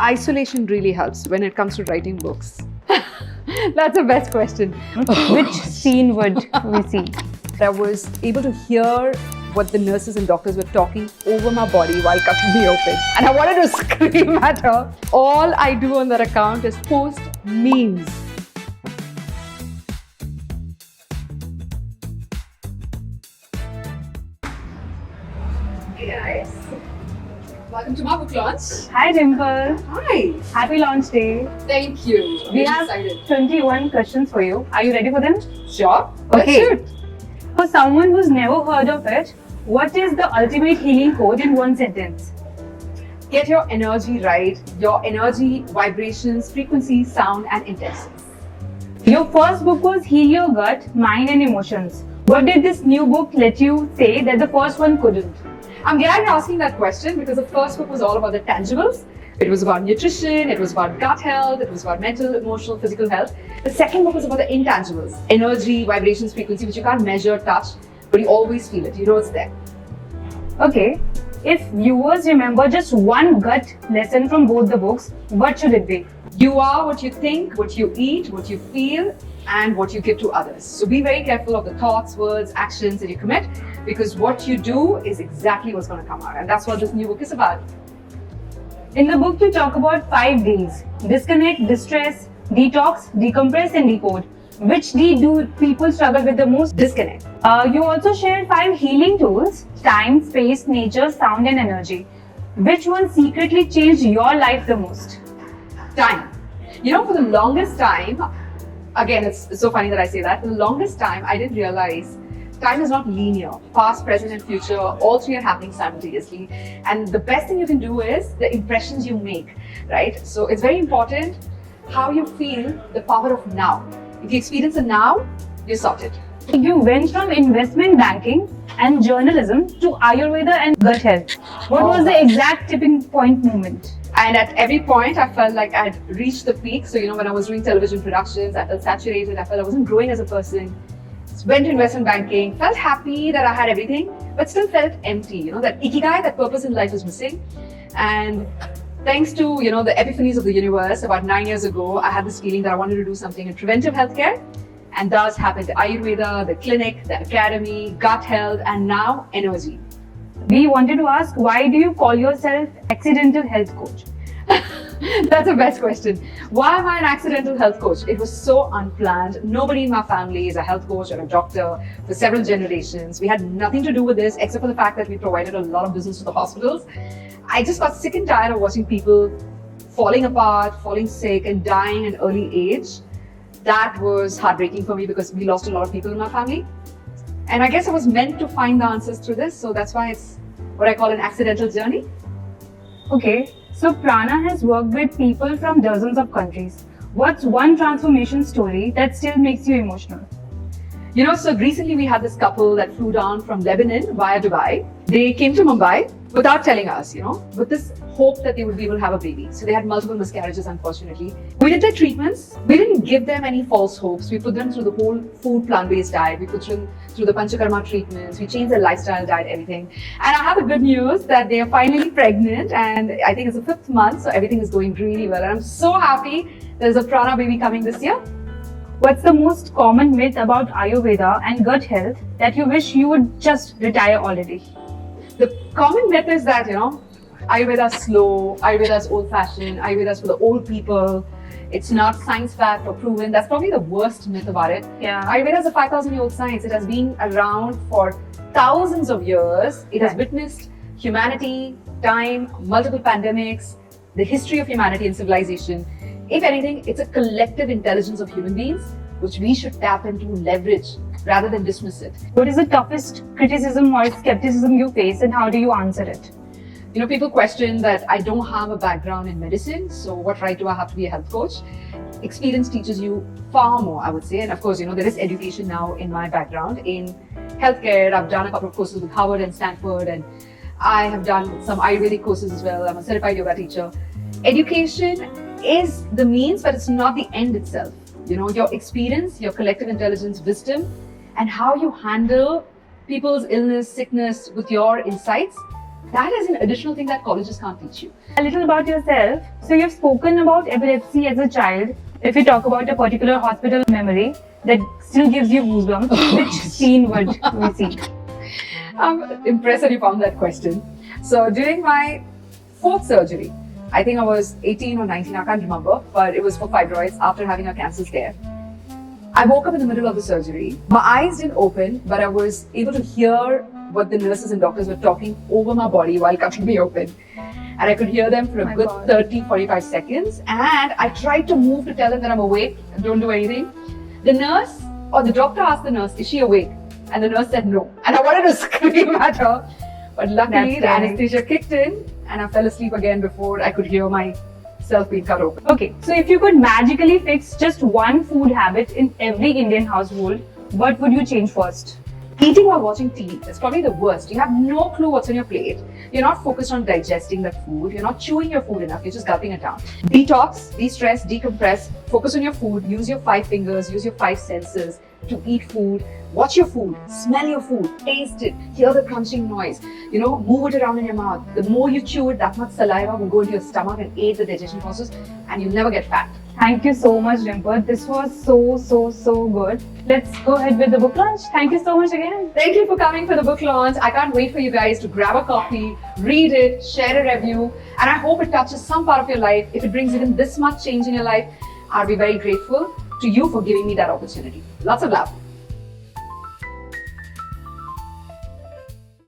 isolation really helps when it comes to writing books? That's the best question. Which scene would we see? I was able to hear what the nurses and doctors were talking over my body while cutting me open. And I wanted to scream at her. All I do on that account is post memes. Hey guys. Welcome to my book launch. Hi Dimple. Hi. Happy launch day. Thank you. I'm We really have excited. 21 questions for you. Are you ready for them? Sure. Okay. Let's shoot. For someone who's never heard of it, what is the ultimate healing code in one sentence? Get your energy right, your energy, vibrations, frequency, sound, and intensity. Your first book was Heal Your Gut, Mind and Emotions. What did this new book let you say that the first one couldn't? I'm glad you're asking that question because the first book was all about the tangibles. It was about nutrition, it was about gut health, it was about mental, emotional, physical health. The second book was about the intangibles, energy, vibrations, frequency, which you can't measure, touch, but you always feel it, you know it's there. Okay, if viewers remember just one gut lesson from both the books, what should it be? You are what you think, what you eat, what you feel, and what you give to others. So be very careful of the thoughts, words, actions that you commit because what you do is exactly what's going to come out. And that's what this new book is about. In the book, you talk about 5 Ds: disconnect, distress, detox, decompress, and decode. Which D do people struggle with the most? Disconnect. You also shared 5 healing tools: time, space, nature, sound, and energy. Which one secretly changed your life the most? Time. You know, for the longest time, again, it's so funny that I say that, for the longest time, I didn't realize time is not linear. Past, present, and future, all three are happening simultaneously. And the best thing you can do is the impressions you make, right? So it's very important how you feel the power of now. If you experience a now, you're sorted. You went from investment banking and journalism to Ayurveda and gut health. What was the exact tipping point moment? And at every point, I felt like I'd reached the peak. So, you know, when I was doing television productions, I felt saturated. I felt I wasn't growing as a person. Went to investment banking, felt happy that I had everything, but still felt empty. You know, that ikigai, that purpose in life is missing. And thanks to, you know, the epiphanies of the universe, about 9 years ago, I had this feeling that I wanted to do something in preventive healthcare. And thus happened the Ayurveda, the clinic, the academy, gut health, and now energy. We wanted to ask, why do you call yourself accidental health coach? That's the best question. Why am I an accidental health coach? It was so unplanned. Nobody in my family is a health coach or a doctor for several generations. We had nothing to do with this except for the fact that we provided a lot of business to the hospitals. I just got sick and tired of watching people falling apart, falling sick, and dying at an early age. That was heartbreaking for me because we lost a lot of people in my family. And I guess I was meant to find the answers through this. So that's why it's what I call an accidental journey. Okay, so Prana has worked with people from dozens of countries. What's one transformation story that still makes you emotional? You know, so recently we had this couple that flew down from Lebanon via Dubai. They came to Mumbai without telling us, you know, with this hope that they would be able to have a baby. So they had multiple miscarriages, unfortunately. We did their treatments. We didn't give them any false hopes. We put them through the whole food plant-based diet. We put them through the Panchakarma treatments. We changed their lifestyle, diet, everything. And I have the good news that they are finally pregnant and I think it's the 5th month. So everything is going really well. And I'm so happy there's a Prana baby coming this year. What's the most common myth about Ayurveda and gut health that you wish you would just retire already? The common myth is that, you know, Ayurveda is slow, Ayurveda is old-fashioned, Ayurveda is for the old people. It's not science-backed or proven. That's probably the worst myth about it. Yeah. Ayurveda is a 5,000-year-old science. It has been around for thousands of years. It has witnessed humanity, time, multiple pandemics, the history of humanity and civilization. If anything, it's a collective intelligence of human beings, which we should tap into, leverage, rather than dismiss it. What is the toughest criticism or skepticism you face and how do you answer it? You know, people question that I don't have a background in medicine, so what right do I have to be a health coach? Experience teaches you far more, I would say. And of course, you know, there is education now in my background in healthcare. I've done a couple of courses with Harvard and Stanford, and I have done some Ayurvedic courses as well. I'm a certified yoga teacher. Education is the means, but it's not the end itself. You know, your experience, your collective intelligence, wisdom, and how you handle people's illness, sickness with your insights, That is an additional thing that colleges can't teach you. A little about yourself. So you've spoken about epilepsy as a child. If you talk about a particular hospital memory that still gives you goosebumps, which scene would we see? I'm impressed that you found that question. So during my fourth surgery, I think I was 18 or 19, I can't remember, but it was for fibroids after having a cancer scare. I woke up in the middle of the surgery. My eyes didn't open, but I was able to hear what the nurses and doctors were talking over my body while cutting me open. And I could hear them for a good 30-45 seconds. And I tried to move to tell them that I'm awake and don't do anything. The nurse or the doctor asked the nurse, is she awake? And the nurse said no. And I wanted to scream at her. But luckily, the anesthesia kicked in and I fell asleep again before I could hear myself being cut open. Okay, so if you could magically fix just one food habit in every Indian household, what would you change first? Eating while watching TV is probably the worst. You have no clue what's on your plate. You're not focused on digesting that food. You're not chewing your food enough. You're just gulping it down. Detox, de-stress, decompress. Focus on your food. Use your 5 fingers. Use your 5 senses to eat food. Watch your food. Smell your food. Taste it. Hear the crunching noise. Move it around in your mouth. The more you chew it, that much saliva will go into your stomach and aid the digestion process, and you'll never get fat. Thank you so much, Dimple. This was so good. Let's go ahead with the book launch. Thank you so much again. Thank you for coming for the book launch. I can't wait for you guys to grab a copy, read it, share a review, and I hope it touches some part of your life. If it brings even this much change in your life, I'll be very grateful to you for giving me that opportunity. Lots of love.